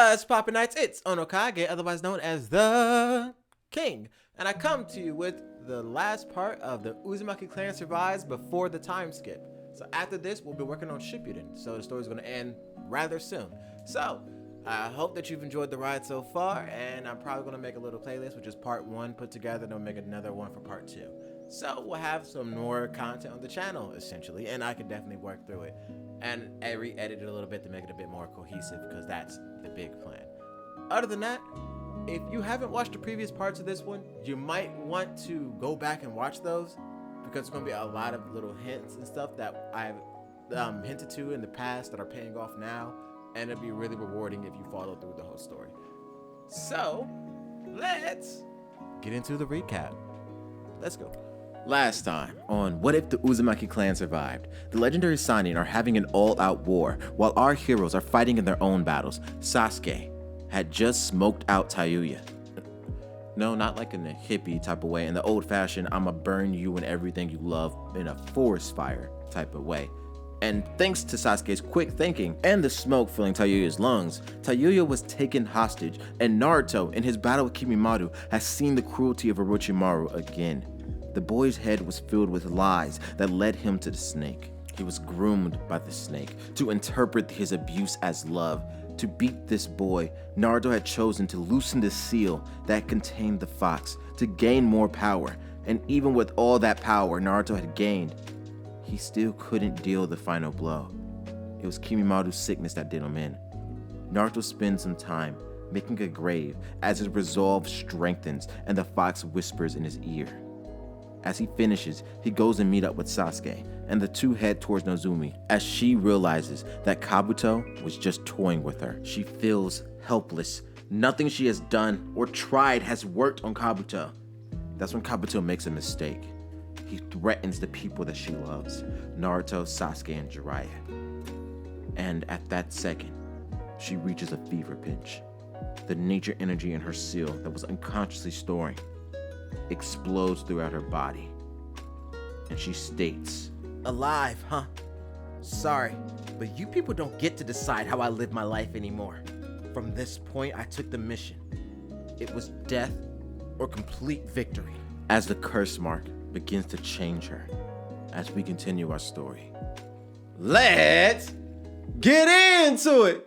What's Poppin' Knights? It's OnoKage, otherwise known as the King. And I come to you with the last part of the Uzumaki clan survives before the time skip. So after this, we'll be working on Shippuden. So the story's going to end rather soon. So I hope that you've enjoyed the ride so far. And I'm probably going to make a little playlist, which is part 1 put together. And then we'll make another one for part 2. So we'll have some more content on the channel, essentially. And I can definitely work through it. And I re-edit it a little bit to make it a bit more cohesive, because that's the big plan. Other than that, if you haven't watched the previous parts of this one, you might want to go back and watch those, because there's going to be a lot of little hints and stuff that I've hinted to in the past that are paying off now, and it'll be really rewarding if you follow through the whole story. So let's get into the recap. Let's go. Last time on What If the Uzumaki clan Survived, the legendary Sannin are having an all-out war while our heroes are fighting in their own battles. Sasuke had just smoked out Tayuya. No, not like in a hippie type of way, in the old-fashioned I'ma burn you and everything you love in a forest fire type of way. And thanks to Sasuke's quick thinking and the smoke filling Tayuya's lungs, Tayuya was taken hostage, and Naruto, in his battle with Kimimaro, has seen the cruelty of Orochimaru again. The boy's head was filled with lies that led him to the snake. He was groomed by the snake to interpret his abuse as love. To beat this boy, Naruto had chosen to loosen the seal that contained the fox to gain more power. And even with all that power Naruto had gained, he still couldn't deal the final blow. It was Kimimato's sickness that did him in. Naruto spends some time making a grave as his resolve strengthens and the fox whispers in his ear. As he finishes, he goes and meet up with Sasuke, and the two head towards Nozumi as she realizes that Kabuto was just toying with her. She feels helpless. Nothing she has done or tried has worked on Kabuto. That's when Kabuto makes a mistake. He threatens the people that she loves, Naruto, Sasuke, and Jiraiya. And at that second, she reaches a fever pitch. The nature energy in her seal that was unconsciously storing explodes throughout her body, and she states, "Alive, huh? Sorry, but you people don't get to decide how I live my life anymore. From this point, I took the mission. It was death or complete victory." As the curse mark begins to change her, as we continue our story. Let's get into it.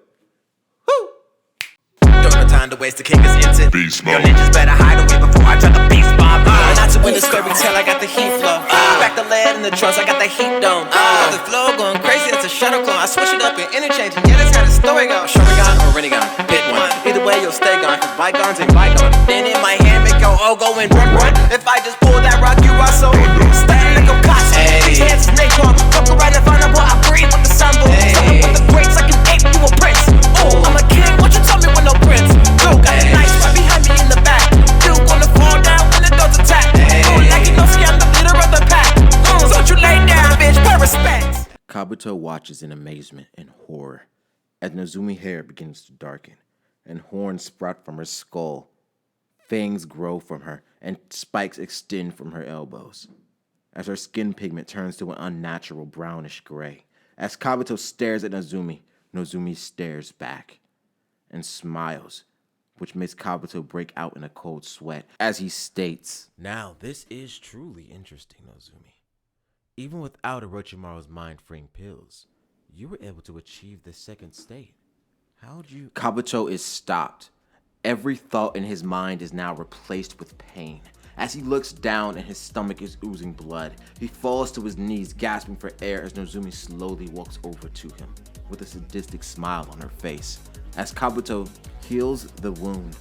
Time to waste, the king is into beast mode. Your ninjas better hide away before I drop the beast bomb. Not to win the fairy tale, I got the heat flow. Back the lead in the trunks, I got the heat dome. Got the flow going crazy, it's a shuttle clone. I switch it up and interchange, and yeah, that's how the story goes. Sharingan or Rinnegan, pick one. Either way, you'll stay gone, cause bygones ain't bygones. Then in my hand, make your O go and run. If I just pull that rock, you are so stay like a costume. Hands is napalm, fuck right if I know what I breathe with the sample. Something with the greats, like an ape, you a prince. Oh, I'm a king, what you tell me with no prince? Got the knife right behind me in the back. You gonna fall down when the doors attack. Like you know, I'm the leader of the pack. So you lay down, bitch, pay respect. Kabuto watches in amazement and horror as Nozumi's hair begins to darken and horns sprout from her skull. Fangs grow from her and spikes extend from her elbows. As her skin pigment turns to an unnatural brownish gray. As Kabuto stares at Nozumi, Nozumi stares back and smiles, which makes Kabuto break out in a cold sweat as he states, "Now this is truly interesting, Nozumi. Even without Orochimaru's mind-freeing pills, you were able to achieve the second state. How'd you..." Kabuto is stopped. Every thought in his mind is now replaced with pain. As he looks down and his stomach is oozing blood, he falls to his knees, gasping for air as Nozumi slowly walks over to him with a sadistic smile on her face. As Kabuto heals the wound,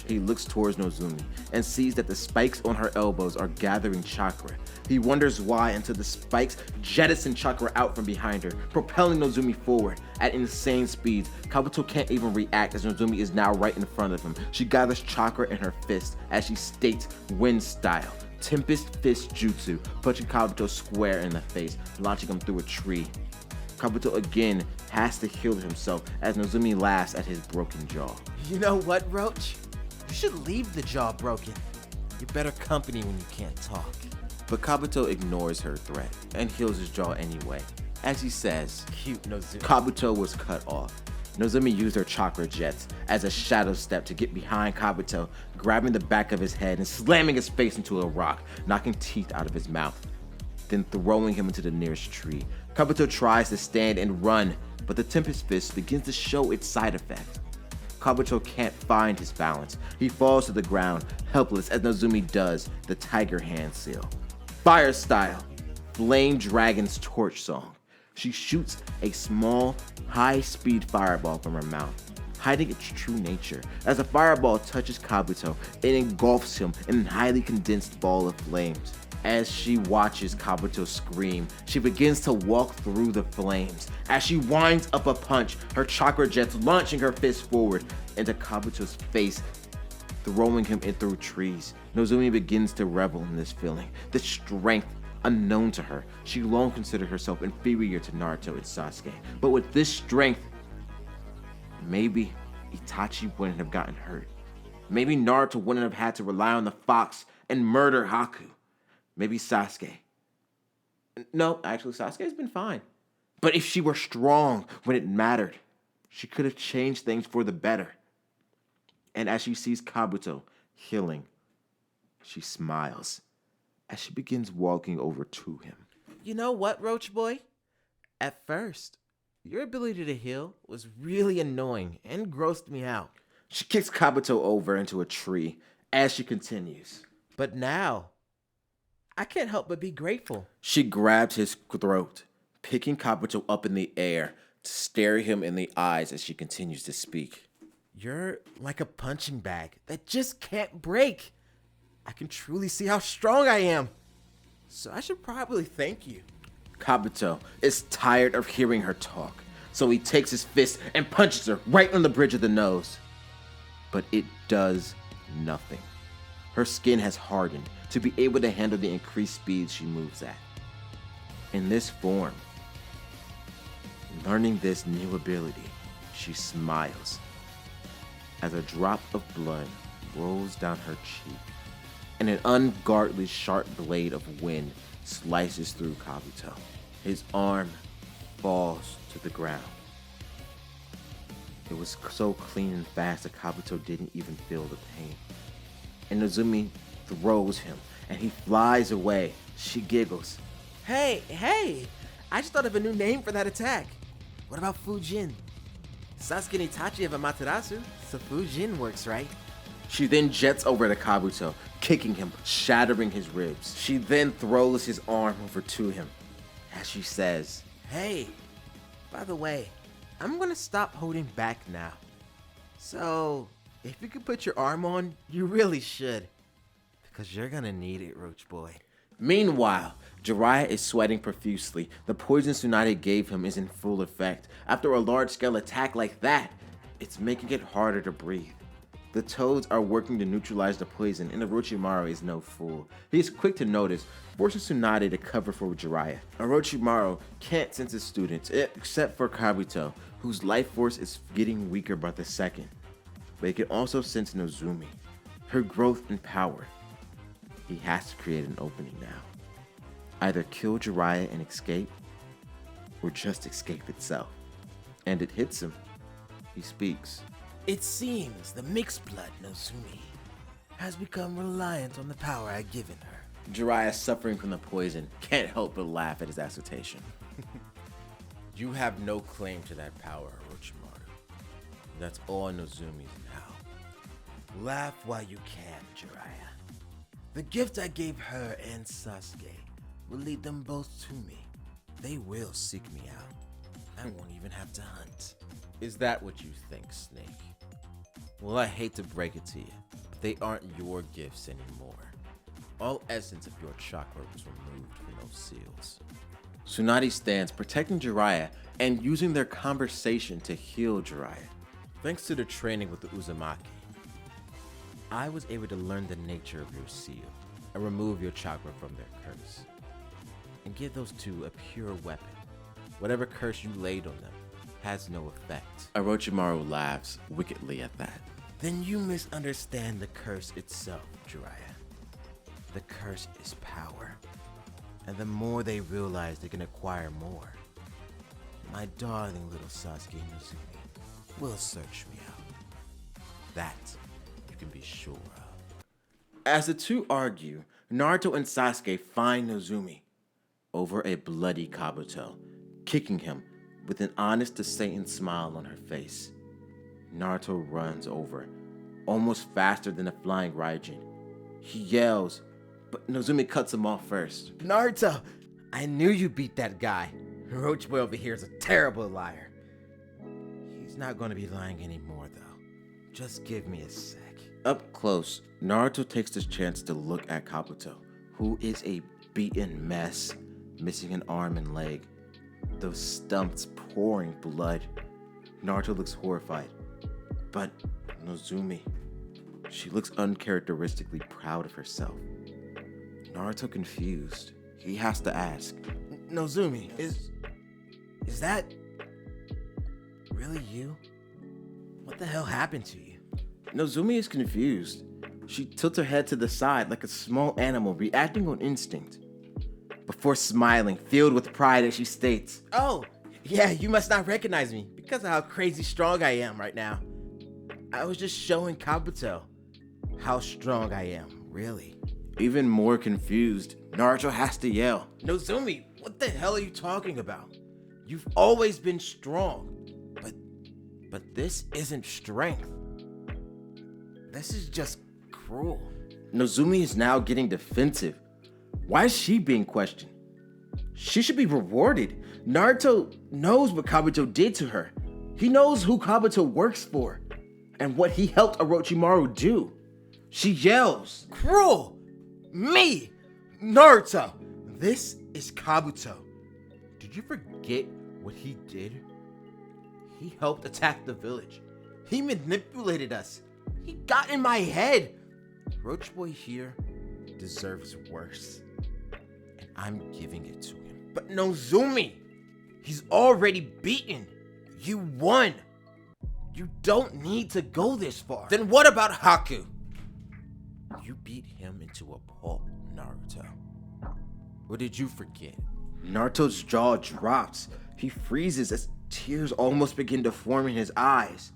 he looks towards Nozumi and sees that the spikes on her elbows are gathering chakra. He wonders why until the spikes jettison chakra out from behind her, propelling Nozumi forward at insane speeds. Kabuto can't even react as Nozumi is now right in front of him. She gathers chakra in her fist as she states, "Wind style, Tempest Fist Jutsu," punching Kabuto square in the face, launching him through a tree. Kabuto again has to heal himself as Nozumi laughs at his broken jaw. "You know what, Roach? You should leave the jaw broken. You're better company when you can't talk." But Kabuto ignores her threat and heals his jaw anyway. As he says, "Cute Nozumi." Kabuto was cut off. Nozumi used her chakra jets as a shadow step to get behind Kabuto, grabbing the back of his head and slamming his face into a rock, knocking teeth out of his mouth, then throwing him into the nearest tree. Kabuto tries to stand and run, but the Tempest Fist begins to show its side effect. Kabuto can't find his balance. He falls to the ground, helpless as Nozumi does the Tiger Hand seal. Fire style, Flame Dragon's Torch Song. She shoots a small, high-speed fireball from her mouth, hiding its true nature. As the fireball touches Kabuto, it engulfs him in a highly condensed ball of flames. As she watches Kabuto scream, she begins to walk through the flames. As she winds up a punch, her chakra jets launching her fist forward into Kabuto's face, throwing him in through trees. Nozumi begins to revel in this feeling, this strength unknown to her. She long considered herself inferior to Naruto and Sasuke, but with this strength, maybe Itachi wouldn't have gotten hurt. Maybe Naruto wouldn't have had to rely on the fox and murder Haku. Maybe Sasuke. No, actually, Sasuke's been fine. But if she were strong when it mattered, she could have changed things for the better. And as she sees Kabuto healing, she smiles as she begins walking over to him. You know what, Roach Boy? At first, your ability to heal was really annoying and grossed me out. She kicks Kabuto over into a tree as she continues. But now, I can't help but be grateful. She grabs his throat, picking Kabuto up in the air to stare him in the eyes as she continues to speak. You're like a punching bag that just can't break. I can truly see how strong I am. So I should probably thank you. Kabuto is tired of hearing her talk, so he takes his fist and punches her right on the bridge of the nose. But it does nothing. Her skin has hardened to be able to handle the increased speed she moves at. In this form, learning this new ability, she smiles as a drop of blood rolls down her cheek and an unguardedly sharp blade of wind slices through Kabuto. His arm falls to the ground. It was so clean and fast that Kabuto didn't even feel the pain. And Nozumi throws him, and he flies away. She giggles. Hey, I just thought of a new name for that attack. What about Fujin? Sasuke and Itachi have Amaterasu, so Fujin works, right? She then jets over to Kabuto, kicking him, shattering his ribs. She then throws his arm over to him as she says, Hey, by the way, I'm gonna stop holding back now. So, if you could put your arm on, you really should. Because you're gonna need it, Roach Boy. Meanwhile, Jiraiya is sweating profusely. The poison Tsunade gave him is in full effect. After a large-scale attack like that, it's making it harder to breathe. The toads are working to neutralize the poison, and Orochimaru is no fool. He is quick to notice, forcing Tsunade to cover for Jiraiya. Orochimaru can't sense his students, except for Kabuto, whose life force is getting weaker by the second. But he can also sense Nozumi, her growth and power. He has to create an opening now. Either kill Jiraiya and escape, or just escape itself. And it hits him. He speaks. It seems the mixed blood Nozumi has become reliant on the power I've given her. Jiraiya, suffering from the poison, can't help but laugh at his assertion. You have no claim to that power, Orochimaru. That's all Nozumi's now. Laugh while you can, Jiraiya. The gift I gave her and Sasuke will lead them both to me. They will seek me out. I won't even have to hunt. Is that what you think, Snake? Well, I hate to break it to you, but they aren't your gifts anymore. All essence of your chakra was removed from those seals. Tsunade stands protecting Jiraiya and using their conversation to heal Jiraiya. Thanks to the training with the Uzumaki, I was able to learn the nature of your seal and remove your chakra from their curse and give those two a pure weapon. Whatever curse you laid on them has no effect. Orochimaru laughs wickedly at that. Then you misunderstand the curse itself, Jiraiya. The curse is power, and the more they realize they can acquire more. My darling little Sasuke and Nozumi, will search me out. That you can be sure of. As the two argue, Naruto and Sasuke find Nozumi over a bloody Kabuto, kicking him with an honest to Satan smile on her face. Naruto runs over, almost faster than a flying Raijin. He yells, but Nozumi cuts him off first. Naruto, I knew you beat that guy. Orochimaru over here is a terrible liar. He's not going to be lying anymore, though. Just give me a sec. Up close, Naruto takes this chance to look at Kabuto, who is a beaten mess, missing an arm and leg, those stumps pouring blood. Naruto looks horrified, but Nozumi, she looks uncharacteristically proud of herself. Naruto confused. He has to ask, Nozumi, is that really you? What the hell happened to you? Nozumi is confused. She tilts her head to the side like a small animal reacting on instinct, before smiling, filled with pride as she states, Oh, yeah, you must not recognize me because of how crazy strong I am right now. I was just showing Kabuto how strong I am, really. Even more confused, Naruto has to yell, Nozumi, what the hell are you talking about? You've always been strong, but this isn't strength. This is just cruel. Nozumi is now getting defensive. Why is she being questioned? She should be rewarded. Naruto knows what Kabuto did to her. He knows who Kabuto works for and what he helped Orochimaru do. She yells, Cruel! Me! Naruto! This is Kabuto. Did you forget what he did? He helped attack the village. He manipulated us. He got in my head. Roach Boy here deserves worse. And I'm giving it to him. But Nozumi, he's already beaten. You won. You don't need to go this far. Then what about Haku? You beat him into a pulp, Naruto. Or did you forget? Naruto's jaw drops. He freezes as tears almost begin to form in his eyes.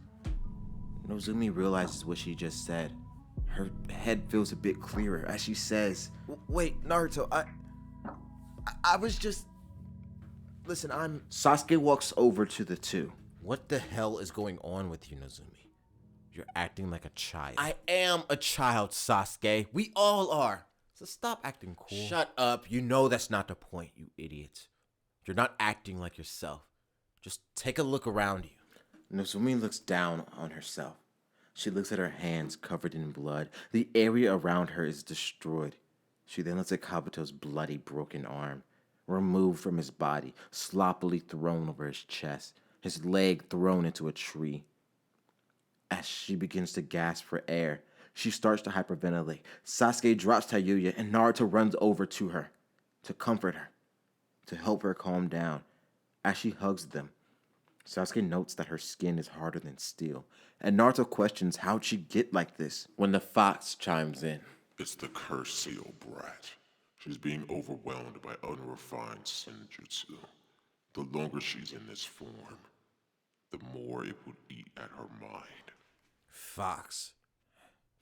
Nozumi realizes what she just said. Her head feels a bit clearer as she says, Wait, Naruto, I was just... Listen, Sasuke walks over to the two. What the hell is going on with you, Nozumi? You're acting like a child. I am a child, Sasuke. We all are. So stop acting cool. Shut up. You know that's not the point, You idiot. You're not acting like yourself. Just take a look around you. Nozumi looks down on herself. She looks at her hands covered in blood. The area around her is destroyed. She then looks at Kabuto's bloody, broken arm, removed from his body, sloppily thrown over his chest, his leg thrown into a tree. As she begins to gasp for air, she starts to hyperventilate. Sasuke drops Tayuya and Naruto runs over to her to comfort her, to help her calm down. As she hugs them, Sasuke notes that her skin is harder than steel, and Naruto questions how'd she get like this when the fox chimes in. It's the cursed seal brat. She's being overwhelmed by unrefined senjutsu. The longer she's in this form, the more it would eat at her mind. Fox.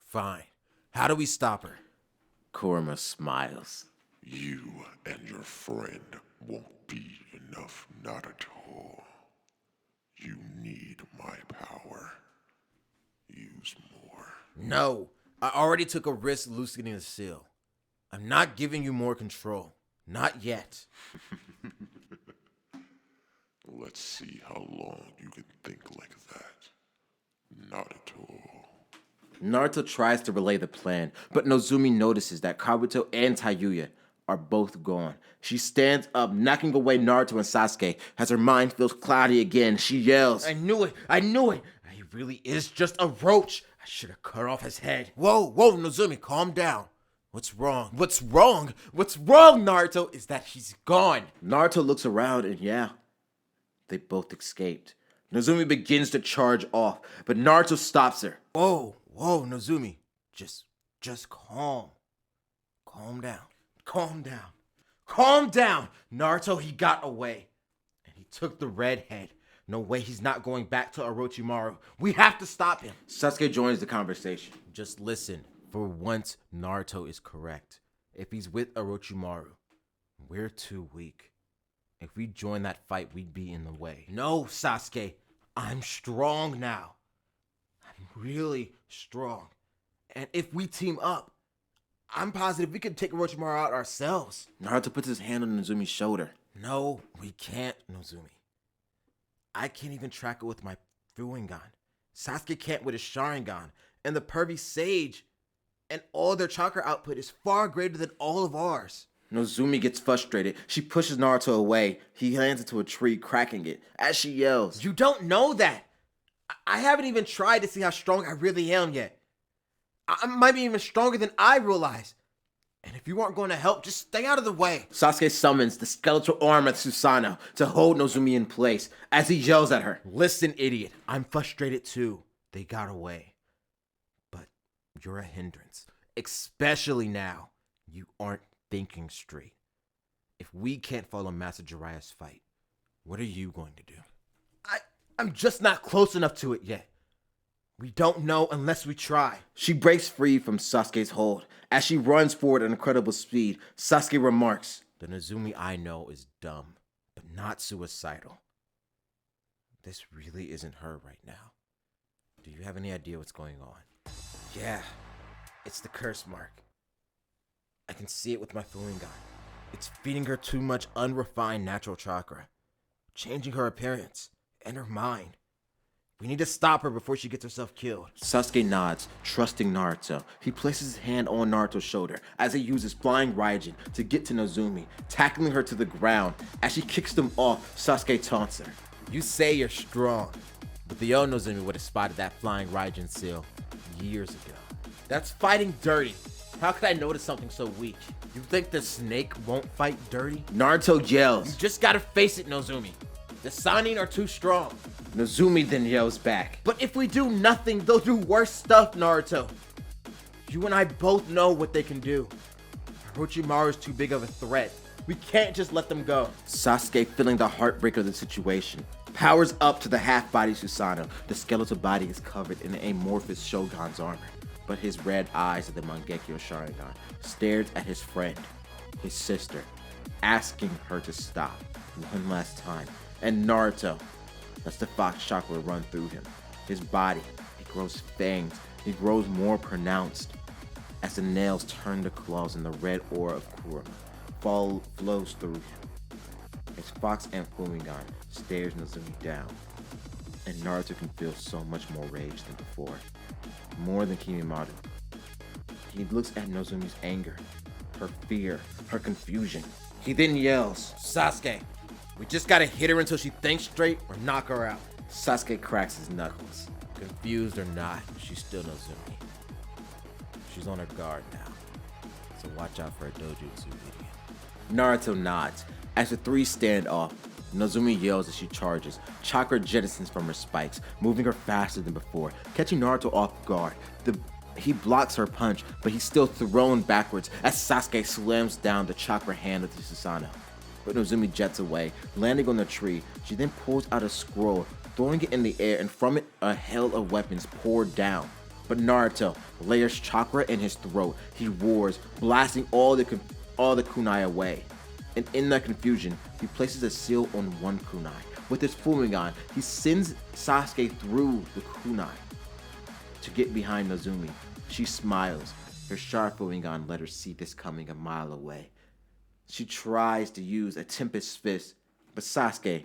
Fine. How do we stop her? Kurama smiles. You and your friend won't be enough, not at all. You need my power. Use more. No, I already took a risk loosening the seal. I'm not giving you more control. Not yet. Let's see how long you can think like that. Not at all. Naruto tries to relay the plan, but Nozumi notices that Kabuto and Tayuya are both gone. She stands up, knocking away Naruto and Sasuke. As her mind feels cloudy again, she yells, I knew it. He really is just a roach. I should have cut off his head. Whoa, Nozumi, calm down. What's wrong? What's wrong, Naruto, is that he's gone. Naruto looks around and yeah, they both escaped. Nozumi begins to charge off, but Naruto stops her. Whoa, Nozumi. Just calm. Calm down. Naruto, he got away. And he took the red head. No way he's not going back to Orochimaru. We have to stop him. Sasuke joins the conversation. Just listen. For once, Naruto is correct. If he's with Orochimaru, we're too weak. If we join that fight, we'd be in the way. No, Sasuke. I'm strong now. I'm really strong. And if we team up, I'm positive we can take Orochimaru out ourselves. Naruto puts his hand on Nozumi's shoulder. No, we can't, Nozumi. I can't even track it with my Fuingan. Sasuke can't with his Sharingan. And the pervy Sage and all their chakra output is far greater than all of ours. Nozumi gets frustrated. She pushes Naruto away. He lands into a tree, cracking it. As she yells, You don't know that. I haven't even tried to see how strong I really am yet. I might be even stronger than I realize. And if you aren't going to help, just stay out of the way. Sasuke summons the skeletal arm of Susanoo to hold Nozumi in place as he yells at her. Listen, idiot. I'm frustrated too. They got away. But you're a hindrance. Especially now. You aren't thinking straight. If we can't follow Master Jiraiya's fight, what are you going to do? I'm just not close enough to it yet. We don't know unless we try. She breaks free from Sasuke's hold. As she runs forward at incredible speed, Sasuke remarks, The Nozumi I know is dumb, but not suicidal. This really isn't her right now. Do you have any idea what's going on? Yeah, it's the curse mark. I can see it with my Fuingan. It's feeding her too much unrefined natural chakra, changing her appearance and her mind. We need to stop her before she gets herself killed. Sasuke nods, trusting Naruto. He places his hand on Naruto's shoulder as he uses Flying Raijin to get to Nozumi, tackling her to the ground. As she kicks them off, Sasuke taunts her. You say you're strong, but the old Nozumi would have spotted that Flying Raijin seal years ago. That's fighting dirty. How could I notice something so weak? You think the snake won't fight dirty? Naruto You yells. just gotta face it, Nozumi. The Sannin are too strong. Nozumi then yells back. But if we do nothing, they'll do worse stuff, Naruto. You and I both know what they can do. Orochimaru is too big of a threat. We can't just let them go. Sasuke, feeling the heartbreak of the situation, powers up to the half-body Susanoo. The skeletal body is covered in an amorphous Shogun's armor, but his red eyes of the Mangekyo Sharingan stares at his friend, his sister, asking her to stop one last time. And Naruto lets the fox chakra run through him. His body, it grows fangs. It grows more pronounced as the nails turn to claws and the red aura of Kurama flows through him. His fox and Fuingan stares Nozumi down, and Naruto can feel so much more rage than before. More than Kimimaro. He looks at Nozumi's anger, her fear, her confusion. He then yells, Sasuke, we just gotta hit her until she thinks straight or knock her out. Sasuke cracks his knuckles. Confused or not, she's still Nozumi. She's on her guard now, so watch out for a do-jutsu video. Naruto nods. As the three stand off, Nozumi yells as she charges. Chakra jettisons from her spikes, moving her faster than before, catching Naruto off guard. He blocks her punch, but he's still thrown backwards as Sasuke slams down the chakra hand of the Susanoo. But Nozumi jets away, landing on the tree. She then pulls out a scroll, throwing it in the air, and from it, a hail of weapons poured down. But Naruto layers chakra in his throat. He roars, blasting all the kunai away. And in that confusion, he places a seal on one kunai. With his Fuingan, he sends Sasuke through the kunai to get behind Nozumi. She smiles. Her sharp Fuingan let her see this coming a mile away. She tries to use a Tempest Fist, but Sasuke,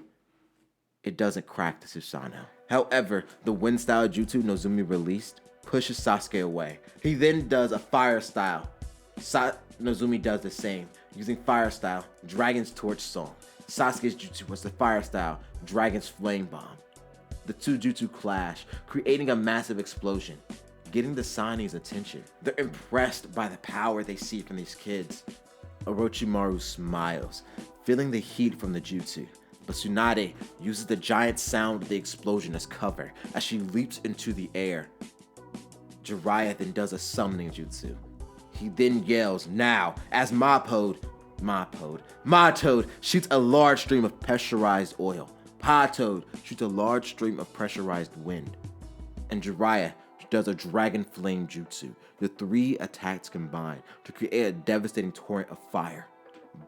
it doesn't crack the Susanoo. However, the wind style jutsu Nozumi released pushes Sasuke away. He then does a fire style. Nozumi does the same, using fire style, Dragon's Torch Song. Sasuke's jutsu was the fire style, Dragon's Flame Bomb. The two jutsu clash, creating a massive explosion, getting the Sannin's attention. They're impressed by the power they see from these kids. Orochimaru smiles, feeling the heat from the jutsu, but Tsunade uses the giant sound of the explosion as cover as she leaps into the air. Jiraiya then does a summoning jutsu. He then yells, now, as Mapode shoots a large stream of pressurized oil. Toad shoots a large stream of pressurized wind, and Jiraiya does a dragon flame jutsu. The three attacks combine to create a devastating torrent of fire,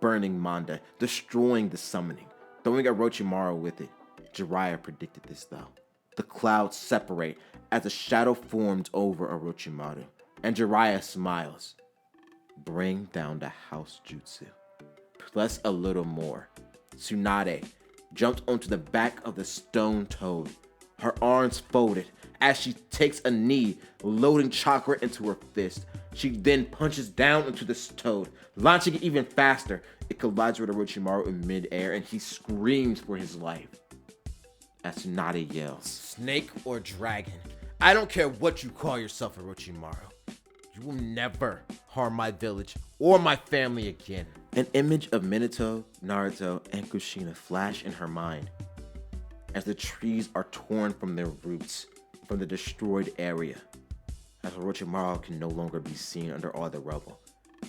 burning Manda, destroying the summoning, throwing Orochimaru with it. Jiraiya predicted this though. The clouds separate as a shadow forms over Orochimaru, and Jiraiya smiles. Bring down the house jutsu. Plus a little more. Tsunade jumps onto the back of the stone toad, her arms folded as she takes a knee, loading chakra into her fist. She then punches down into the toad, launching it even faster. It collides with Orochimaru in midair, and he screams for his life. As Tsunade yells, Snake or dragon, I don't care what you call yourself, Orochimaru. You will never harm my village or my family again. An image of Minato, Naruto, and Kushina flash in her mind as the trees are torn from their roots from the destroyed area. As Orochimaru can no longer be seen under all the rubble,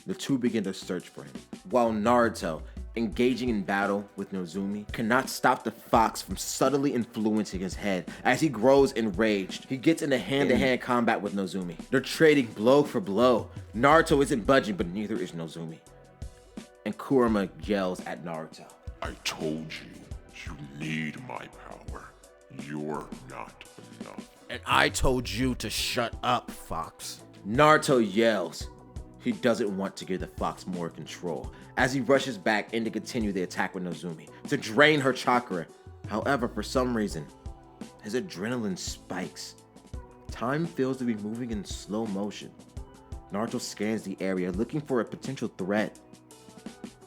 the two begin to search for him, while Naruto, engaging in battle with Nozumi, cannot stop the fox from subtly influencing his head. As he grows enraged, he gets into hand-to-hand combat with Nozumi. They're trading blow for blow. Naruto isn't budging, but neither is Nozumi. And Kurama yells at Naruto. I told you, you need my power. You're not enough. And I told you to shut up, Fox. Naruto yells. He doesn't want to give the fox more control, as he rushes back in to continue the attack with Nozumi, to drain her chakra. However, for some reason, his adrenaline spikes. Time feels to be moving in slow motion. Naruto scans the area looking for a potential threat,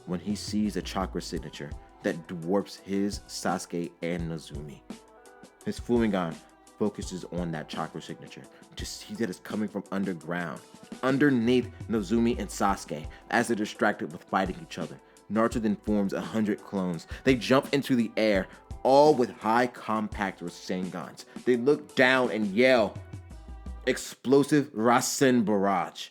when he sees a chakra signature that dwarfs his, Sasuke, and Nozumi. His Fumingan focuses on that chakra signature to see that it's coming from underground, underneath Nozumi and Sasuke, as they're distracted with fighting each other. Naruto then forms 100 clones. They jump into the air, all with high compact Rasengans. They look down and yell, "Explosive Rasen Barrage."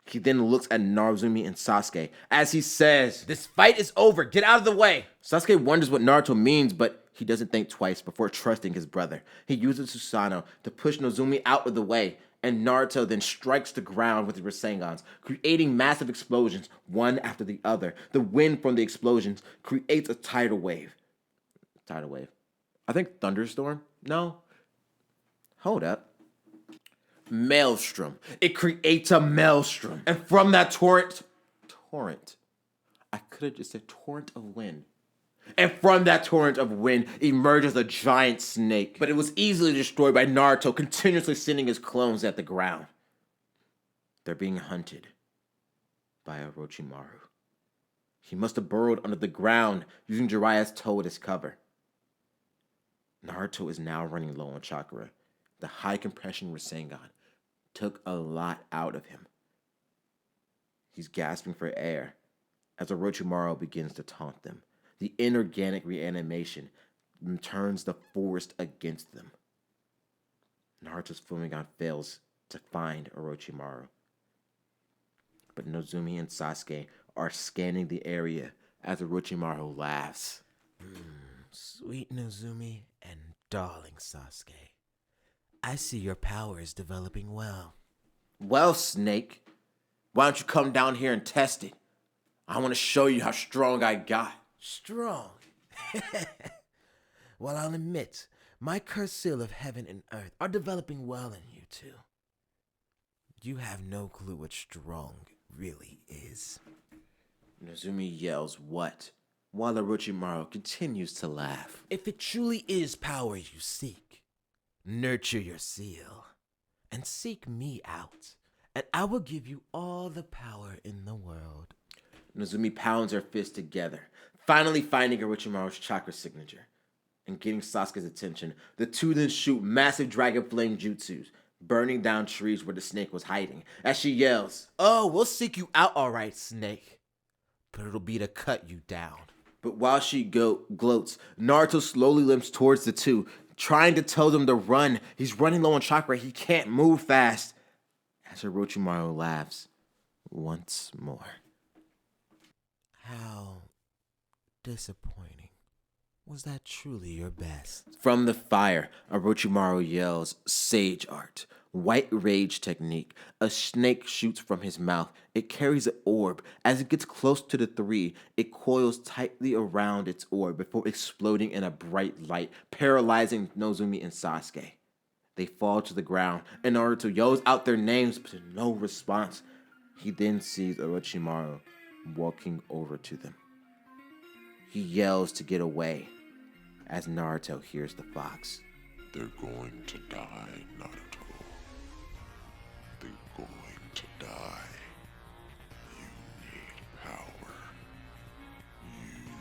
He then looks at Nozumi and Sasuke as he says, This fight is over. Get out of the way. Sasuke wonders what Naruto means, but he doesn't think twice before trusting his brother. He uses Susanoo to push Nozumi out of the way, and Naruto then strikes the ground with his Rasengans, creating massive explosions, one after the other. The wind from the explosions creates a tidal wave. Tidal wave. I think thunderstorm? No. Hold up. Maelstrom. It creates a maelstrom. And from that torrent. I could have just said torrent of wind. And from that torrent of wind emerges a giant snake. But it was easily destroyed by Naruto continuously sending his clones at the ground. They're being hunted by Orochimaru. He must have burrowed under the ground using Jiraiya's toad as cover. Naruto is now running low on chakra. The high compression Rasengan took a lot out of him. He's gasping for air as Orochimaru begins to taunt them. The inorganic reanimation turns the forest against them. Naruto's Fumingan fails to find Orochimaru, but Nozumi and Sasuke are scanning the area as Orochimaru laughs. Sweet Nozumi and darling Sasuke, I see your power is developing well. Well, Snake, why don't you come down here and test it? I want to show you how strong I got. Strong. Well, I'll admit, my cursed seal of heaven and earth are developing well in you two. You have no clue what strong really is. Nozumi yells, "What?" while Orochimaru continues to laugh. If it truly is power you seek, nurture your seal and seek me out, and I will give you all the power in the world. Nozumi pounds her fists together, finally finding Orochimaru's chakra signature. And getting Sasuke's attention, the two then shoot massive dragon flame jutsus, burning down trees where the snake was hiding. As she yells, Oh, we'll seek you out all right, Snake. But it'll be to cut you down. But while she gloats, Naruto slowly limps towards the two, trying to tell them to run. He's running low on chakra. He can't move fast. As Orochimaru laughs once more. How disappointing. Was that truly your best? From the fire, Orochimaru yells, Sage Art. White Rage Technique. A snake shoots from his mouth. It carries an orb. As it gets close to the three, it coils tightly around its orb before exploding in a bright light, paralyzing Nozumi and Sasuke. They fall to the ground, and Naruto yells out their names, but no response. He then sees Orochimaru walking over to them. He yells to get away as Naruto hears the fox. They're going to die, Naruto. They're going to die. You need power.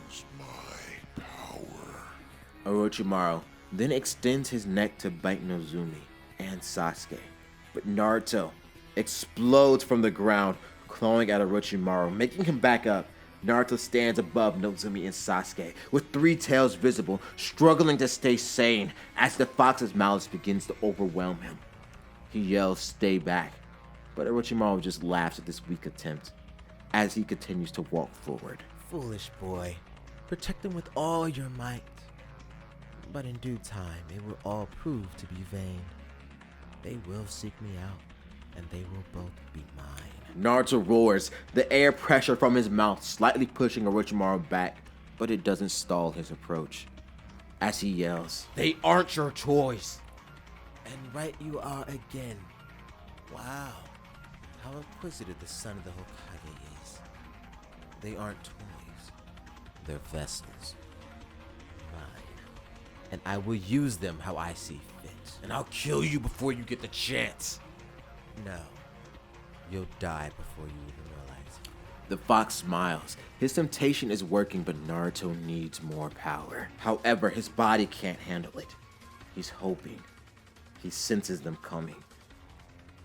Use my power. Orochimaru then extends his neck to bite Nozumi and Sasuke, but Naruto explodes from the ground, clawing at Orochimaru, making him back up. Naruto stands above Nozumi and Sasuke, with three tails visible, struggling to stay sane as the fox's malice begins to overwhelm him. He yells, "Stay back," but Orochimaru just laughs at this weak attempt as he continues to walk forward. Foolish boy. Protect them with all your might. But in due time, it will all prove to be vain. They will seek me out, and they will both be mine. Naruto roars, the air pressure from his mouth slightly pushing Orochimaru back, but it doesn't stall his approach. As he yells, They aren't your choice. And right you are again. Wow. How inquisitive the son of the Hokage is. They aren't toys. They're vessels. Mine. And I will use them how I see fit. And I'll kill you before you get the chance. No. You'll die before you even realize it. The fox smiles. His temptation is working, but Naruto needs more power. However, his body can't handle it. He's hoping. He senses them coming.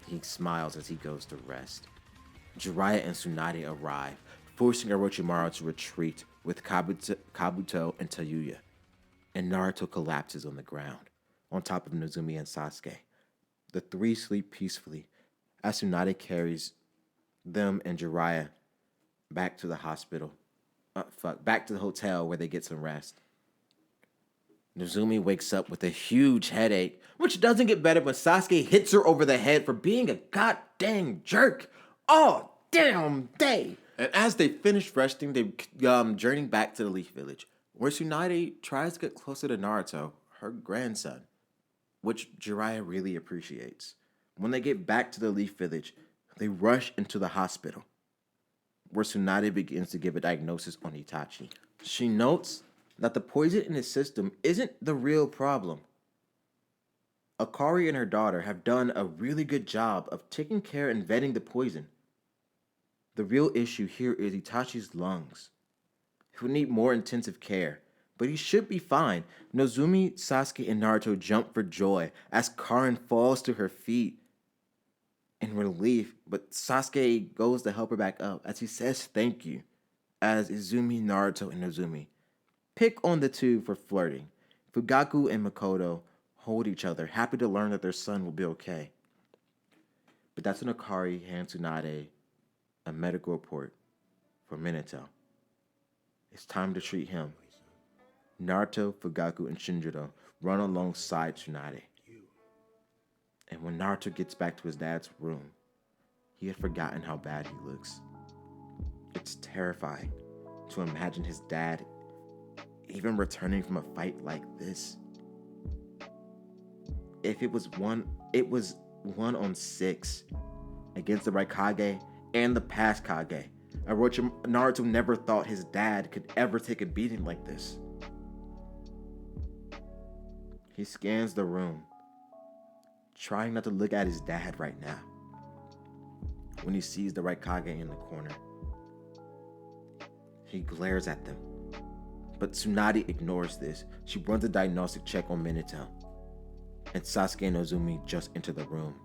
He smiles as he goes to rest. Jiraiya and Tsunade arrive, forcing Orochimaru to retreat with Kabuto and Tayuya. And Naruto collapses on the ground, on top of Nozumi and Sasuke. The three sleep peacefully as Tsunade carries them and Jiraiya back to the hospital. Back to the hotel where they get some rest. Nozumi wakes up with a huge headache, which doesn't get better when Sasuke hits her over the head for being a goddamn jerk all damn day. And as they finish resting, they journey back to the Leaf Village, where Tsunade tries to get closer to Naruto, her grandson, which Jiraiya really appreciates. When they get back to the Leaf Village, they rush into the hospital, where Tsunade begins to give a diagnosis on Itachi. She notes that the poison in his system isn't the real problem. Akari and her daughter have done a really good job of taking care and vetting the poison. The real issue here is Itachi's lungs. He will need more intensive care, but he should be fine. Nozumi, Sasuke, and Naruto jump for joy as Karin falls to her feet in relief, but Sasuke goes to help her back up as he says thank you, as Izumi, Naruto, and Nozumi pick on the two for flirting. Fugaku and Makoto hold each other, happy to learn that their son will be okay. But that's when Akari hands Tsunade a medical report for Minato. It's time to treat him. Naruto, Fugaku, and Shinjiro run alongside Tsunade. And when Naruto gets back to his dad's room, he had forgotten how bad he looks. It's terrifying to imagine his dad even returning from a fight like this. If it was one on 6 against the Raikage and the past Kage. Naruto never thought his dad could ever take a beating like this. He scans the room, trying not to look at his dad right now, when he sees the Raikage in the corner. He glares at them, but Tsunade ignores this. She runs a diagnostic check on Minato, and Sasuke and Nozumi just enter the room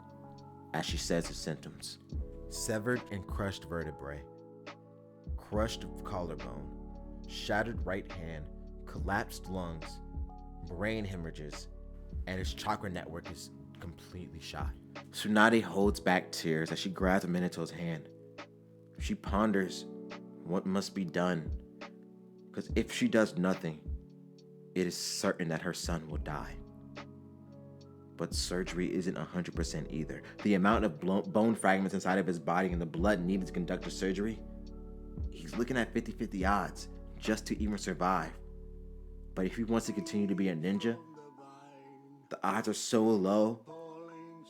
as she says his symptoms. Severed and crushed vertebrae, crushed collarbone, shattered right hand, collapsed lungs, brain hemorrhages, and his chakra network is completely shot. Tsunade holds back tears as she grabs Minato's hand. She ponders what must be done, because if she does nothing, it is certain that her son will die. But surgery isn't 100% either. The amount of bone fragments inside of his body and the blood needed to conduct the surgery, he's looking at 50-50 odds just to even survive. But if he wants to continue to be a ninja, the odds are so low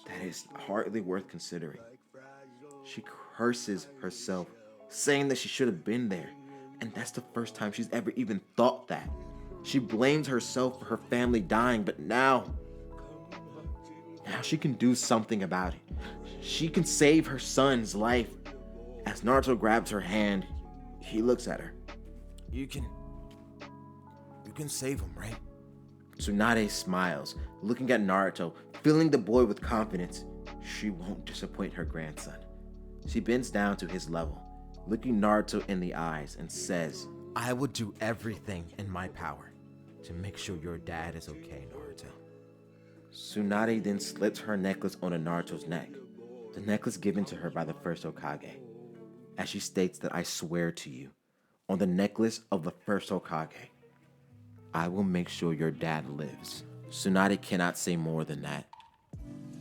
that it's hardly worth considering. She curses herself, saying that she should have been there. And that's the first time she's ever even thought that. She blames herself for her family dying, but now she can do something about it. She can save her son's life. As Naruto grabs her hand, he looks at her. You can save him, right? Tsunade smiles, looking at Naruto, filling the boy with confidence. She won't disappoint her grandson. She bends down to his level, looking Naruto in the eyes, and says, I would do everything in my power to make sure your dad is okay, Naruto. Tsunade then slips her necklace onto Naruto's neck, the necklace given to her by the first Hokage, as she states that I swear to you, on the necklace of the first Hokage, I will make sure your dad lives. Tsunade cannot say more than that.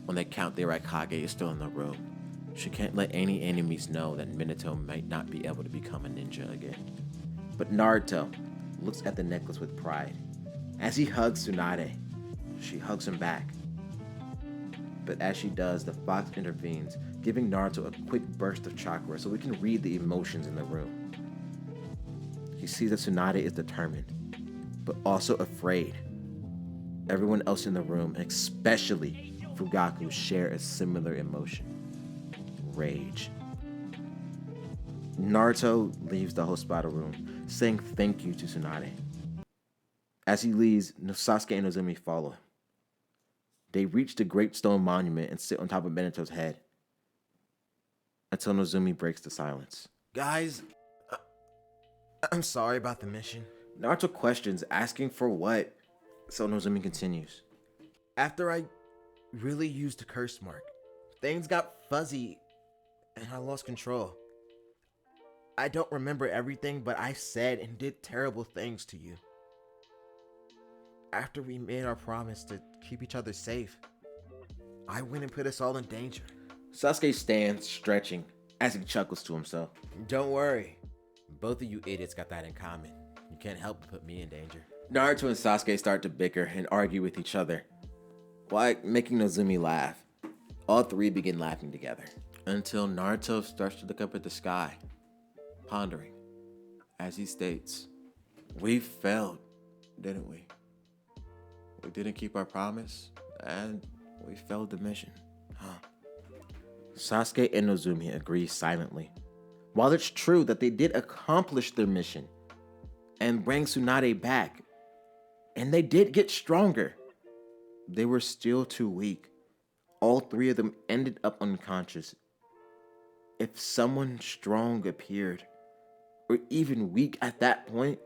On the count, the Kage is still in the room. She can't let any enemies know that Minato might not be able to become a ninja again. But Naruto looks at the necklace with pride. As he hugs Tsunade, she hugs him back. But as she does, the fox intervenes, giving Naruto a quick burst of chakra so we can read the emotions in the room. He sees that Tsunade is determined, but also afraid. Everyone else in the room, and especially Fugaku, share a similar emotion: rage. Naruto leaves the Hospital room, saying thank you to Tsunade. As he leaves, Sasuke and Nozumi follow him. They reach the Great Stone Monument and sit on top of Minato's head, until Nozumi breaks the silence. Guys, I'm sorry about the mission. Naruto questions, asking for what, so Nozumi continues. After I really used the curse mark, things got fuzzy and I lost control. I don't remember everything, but I said and did terrible things to you. After we made our promise to keep each other safe, I went and put us all in danger. Sasuke stands, stretching, as he chuckles to himself. Don't worry. Both of you idiots got that in common. You can't help but put me in danger. Naruto and Sasuke start to bicker and argue with each other, while making Nozumi laugh. All three begin laughing together, until Naruto starts to look up at the sky, pondering, as he states, "We failed, didn't we? We didn't keep our promise, and we failed the mission, huh?" Sasuke and Nozumi agree silently. While it's true that they did accomplish their mission and bring Tsunade back, and they did get stronger, they were still too weak. All three of them ended up unconscious. If someone strong appeared, or even weak at that point,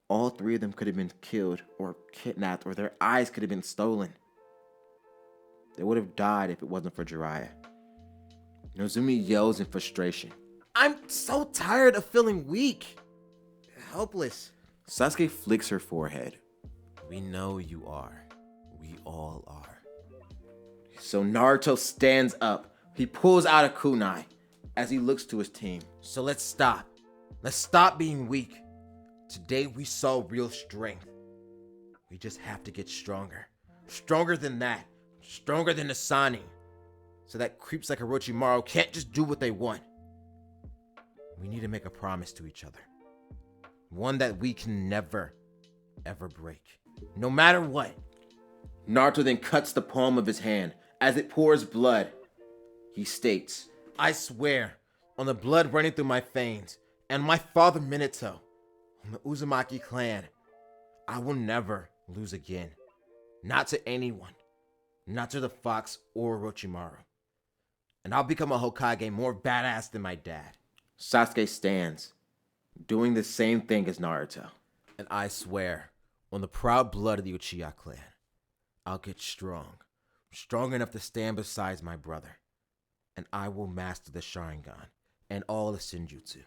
all three of them could have been killed or kidnapped, or their eyes could have been stolen. They would have died if it wasn't for Jiraiya. Nozumi yells in frustration. I'm so tired of feeling weak, helpless. Sasuke flicks her forehead. We know you are. We all are. So Naruto stands up. He pulls out a kunai as he looks to his team. So let's stop. Let's stop being weak. Today we saw real strength. We just have to get stronger. Stronger than that. Stronger than the Sannin. So that creeps like Orochimaru can't just do what they want. We need to make a promise to each other. One that we can never, ever break. No matter what. Naruto then cuts the palm of his hand as it pours blood. He states, I swear on the blood running through my veins and my father Minato, on the Uzumaki clan, I will never lose again. Not to anyone. Not to the fox or Orochimaru. And I'll become a Hokage more badass than my dad. Sasuke stands, doing the same thing as Naruto. And I swear on the proud blood of the Uchiha clan, I'll get strong. Strong enough to stand beside my brother. And I will master the Sharingan and all the Senjutsu.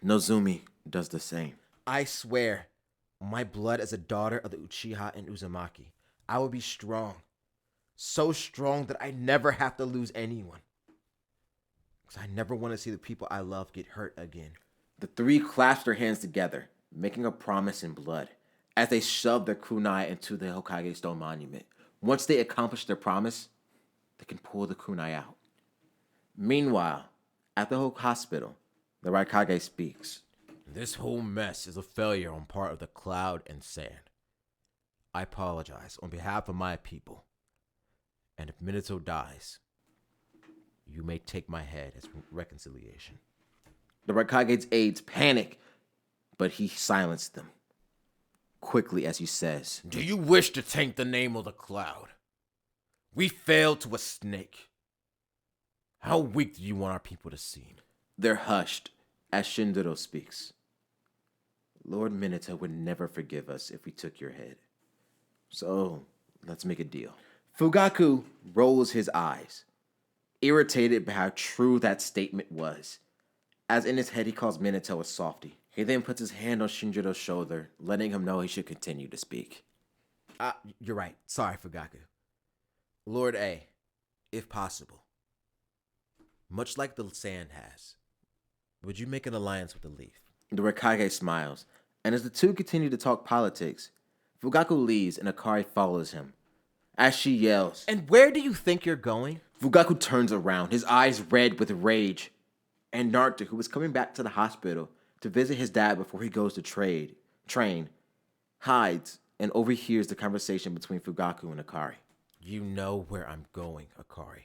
Nozumi does the same. I swear my blood as a daughter of the Uchiha and Uzumaki. I will be strong. So strong that I never have to lose anyone. Because I never want to see the people I love get hurt again. The three clasped their hands together, making a promise in blood, as they shoved their kunai into the Hokage Stone Monument. Once they accomplish their promise, they can pull the kunai out. Meanwhile, at the hospital, the Raikage speaks. This whole mess is a failure on part of the Cloud and Sand. I apologize on behalf of my people. And if Minato dies, you may take my head as reconciliation. The Raikage's aides panic, but he silenced them quickly as he says, Do you wish to taint the name of the Cloud? We failed to a snake. How weak do you want our people to seem? They're hushed as Shindoro speaks. Lord Minato would never forgive us if we took your head. So, let's make a deal. Fugaku rolls his eyes, irritated by how true that statement was. As in his head he calls Minato a softie. He then puts his hand on Shinjiro's shoulder, letting him know he should continue to speak. You're right. Sorry, Fugaku. Lord A, if possible, much like the sand has, would you make an alliance with the leaf? The Raikage smiles, and as the two continue to talk politics, Fugaku leaves and Akari follows him. As she yells, And where do you think you're going? Fugaku turns around, his eyes red with rage. And Naruto, who was coming back to the hospital to visit his dad before he goes to train, hides and overhears the conversation between Fugaku and Akari. You know where I'm going, Akari.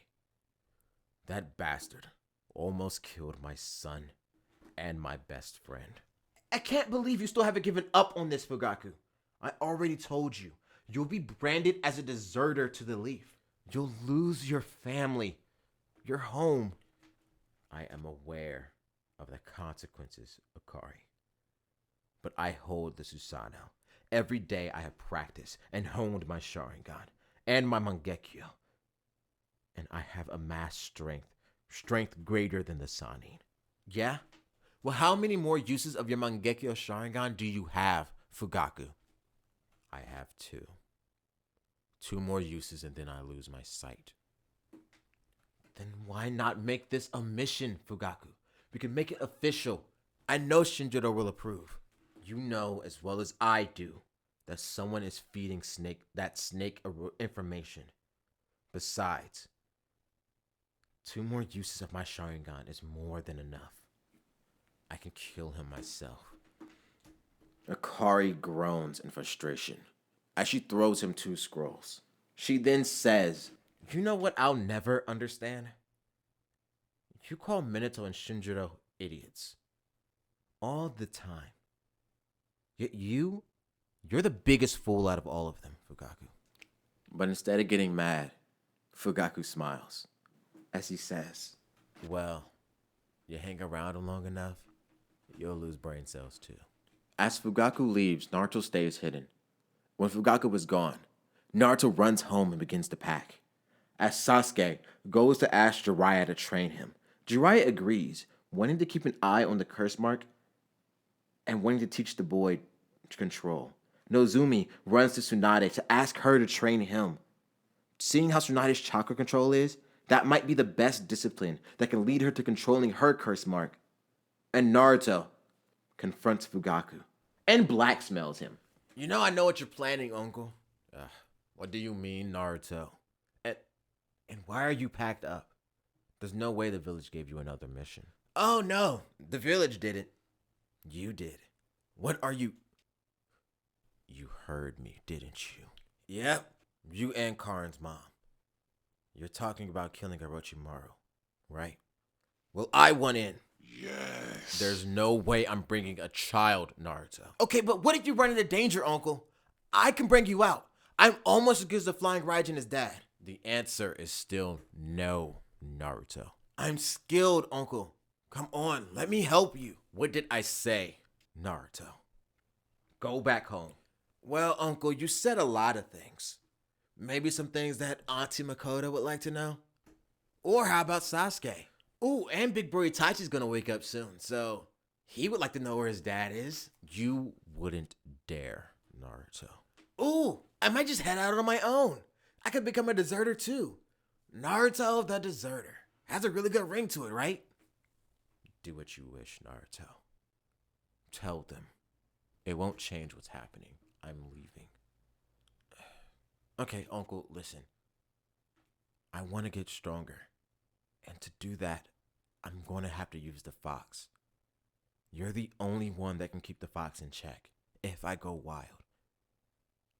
That bastard almost killed my son and my best friend. I can't believe you still haven't given up on this, Fugaku. I already told you. You'll be branded as a deserter to the Leaf. You'll lose your family, your home. I am aware of the consequences, Akari. But I hold the Susanoo. Every day I have practiced and honed my Sharingan and my Mangekyo. And I have amassed strength greater than the Sannin. Yeah? Well, how many more uses of your Mangekyo Sharingan do you have, Fugaku? I have 2. 2 more uses and then I lose my sight. Then why not make this a mission, Fugaku? We can make it official. I know Shinjiro will approve. You know as well as I do that someone is feeding snake information. Besides, 2 more uses of my Sharingan is more than enough. I can kill him myself. Akari groans in frustration as she throws him 2 scrolls. She then says, You know what I'll never understand? You call Minato and Shinjiro idiots. All the time. Yet you're the biggest fool out of all of them, Fugaku. But instead of getting mad, Fugaku smiles as he says, Well, you hang around him long enough, you'll lose brain cells too. As Fugaku leaves, Naruto stays hidden. When Fugaku is gone, Naruto runs home and begins to pack. As Sasuke goes to ask Jiraiya to train him, Jiraiya agrees, wanting to keep an eye on the curse mark and wanting to teach the boy control. Nozumi runs to Tsunade to ask her to train him. Seeing how Tsunade's chakra control is, that might be the best discipline that can lead her to controlling her curse mark. And Naruto confronts Fugaku and blackmails him. You know I know what you're planning, Uncle. What do you mean, Naruto? And why are you packed up? There's no way the village gave you another mission. Oh no, the village didn't. You did. What are you? You heard me, didn't you? Yep, you and Karin's mom. You're talking about killing Orochimaru, right? Well, I want in. Yes. There's no way I'm bringing a child, Naruto. Okay, but what if you run into danger, Uncle? I can bring you out. I'm almost as good as the Flying Raijin as Dad. The answer is still no, Naruto. I'm skilled, Uncle. Come on, let me help you. What did I say, Naruto? Go back home. Well, Uncle, you said a lot of things. Maybe some things that Auntie Makoto would like to know. Or how about Sasuke? Ooh, and Big Bro Itachi's gonna wake up soon, so He would like to know where his dad is. You wouldn't dare, Naruto. Ooh, I might just head out on my own. I could become a deserter too. Naruto the Deserter. Has a really good ring to it, right? Do what you wish, Naruto. Tell them. It won't change what's happening. I'm leaving. Okay, Uncle, listen. I want to get stronger. And to do that, I'm going to have to use the fox. You're the only one that can keep the fox in check if I go wild.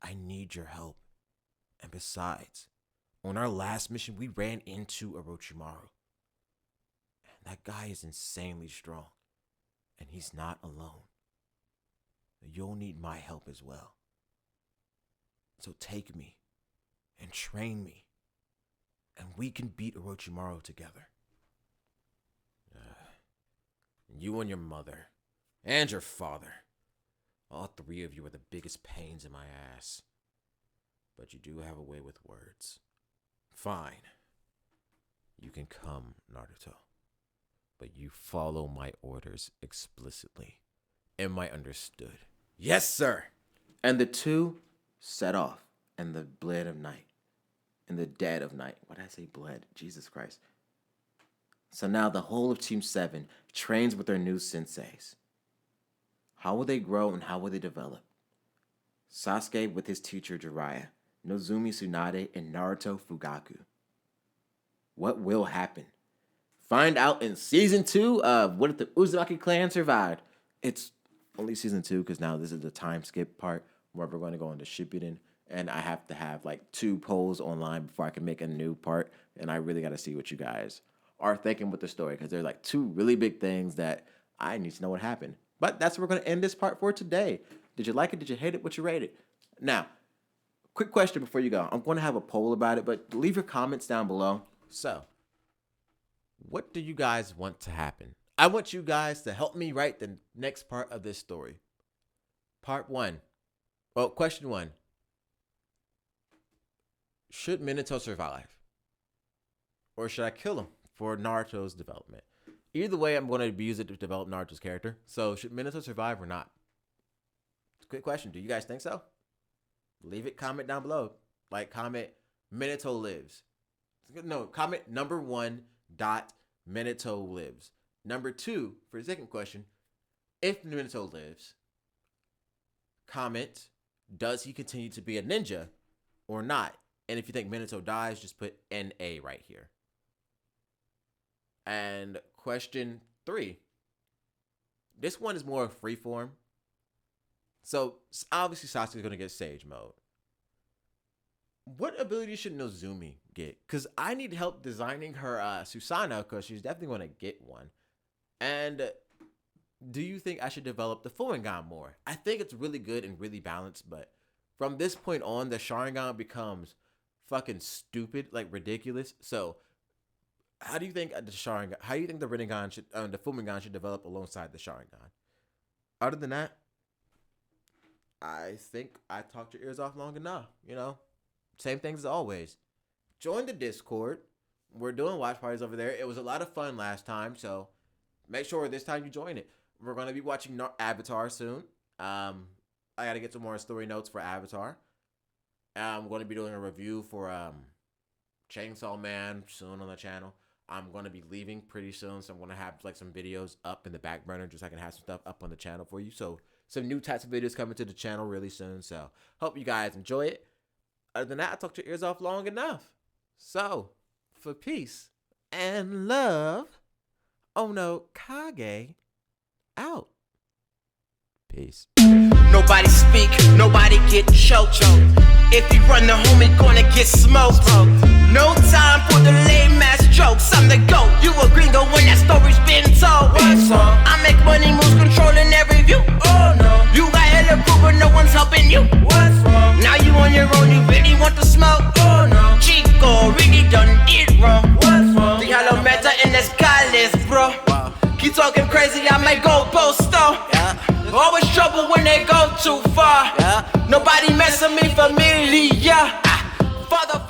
I need your help. And besides, on our last mission, we ran into Orochimaru. And that guy is insanely strong. And he's not alone. You'll need my help as well. So take me and train me. And we can beat Orochimaru together. You and your mother, and your father, all three of you are the biggest pains in my ass. But you do have a way with words. Fine. You can come, Naruto. But you follow my orders explicitly. Am I understood? Yes, sir. And the two set off in the bled of night. In the dead of night. Why did I say bled? Jesus Christ. So now the whole of Team 7 trains with their new senseis. How will they grow and how will they develop? Sasuke with his teacher Jiraiya, Nozumi Tsunade, and Naruto Fugaku. What will happen? Find out in Season 2 of What If the Uzumaki Clan Survived. It's only Season 2 because now this is the time skip part where we're going to go into Shippuden. And I have to have like 2 polls online before I can make a new part. And I really got to see what you guys are thinking with the story, because there's like 2 really big things that I need to know what happened. But that's where we're going to end this part for today. Did you like it? Did you hate it? What you rate it? Now, quick question before you go. I'm going to have a poll about it, but leave your comments down below. So, what do you guys want to happen? I want you guys to help me write the next part of this story. Part 1. Well, question 1. Should Minato survive? Or should I kill him for Naruto's development? Either way, I'm going to use it to develop Naruto's character. So, should Minato survive or not? Quick question. Do you guys think so? Leave it. Comment down below. Like, comment, Minato lives. No, comment number 1 dot Minato lives. Number 2, for the second question, if Minato lives, comment, does he continue to be a ninja or not? And if you think Minato dies, just put NA right here. And question 3. This one is more freeform. So, obviously, Sasuke's going to get Sage Mode. What ability should Nozumi get? Because I need help designing her Susanoo, because she's definitely going to get one. And do you think I should develop the Sharingan more? I think it's really good and really balanced, but from this point on, the Sharingan becomes fucking stupid, like ridiculous. So, how do you think the Sharingan? How do you think the Rinnegan should, the Sharingan should develop alongside the Sharingan? Other than that, I think I talked your ears off long enough. You know, same things as always. Join the Discord. We're doing watch parties over there. It was a lot of fun last time, so make sure this time you join it. We're gonna be watching Avatar soon. I gotta get some more story notes for Avatar. I'm going to be doing a review for Chainsaw Man soon on the channel. I'm going to be leaving pretty soon, so I'm going to have like some videos up in the back burner just so I can have some stuff up on the channel for you. So some new types of videos coming to the channel really soon. So hope you guys enjoy it. Other than that, I talked your ears off long enough. So for peace and love, OnoKage out. Peace. Nobody speak, nobody get choked. If you run the homie, gonna get smoked. No time for the lame ass jokes. I'm the GOAT, you a gringo when that story's been told. I make money moves, controlling every view. Oh no, you got hella proof, but no one's helping you. What's wrong? Now you on your own, you really want to smoke. Oh no, Chico really done it wrong. What's wrong? The hollow meta in the sky bro. Keep talking crazy, I might go post though. Always trouble when they go too far. Nobody mess with me familiar. Father.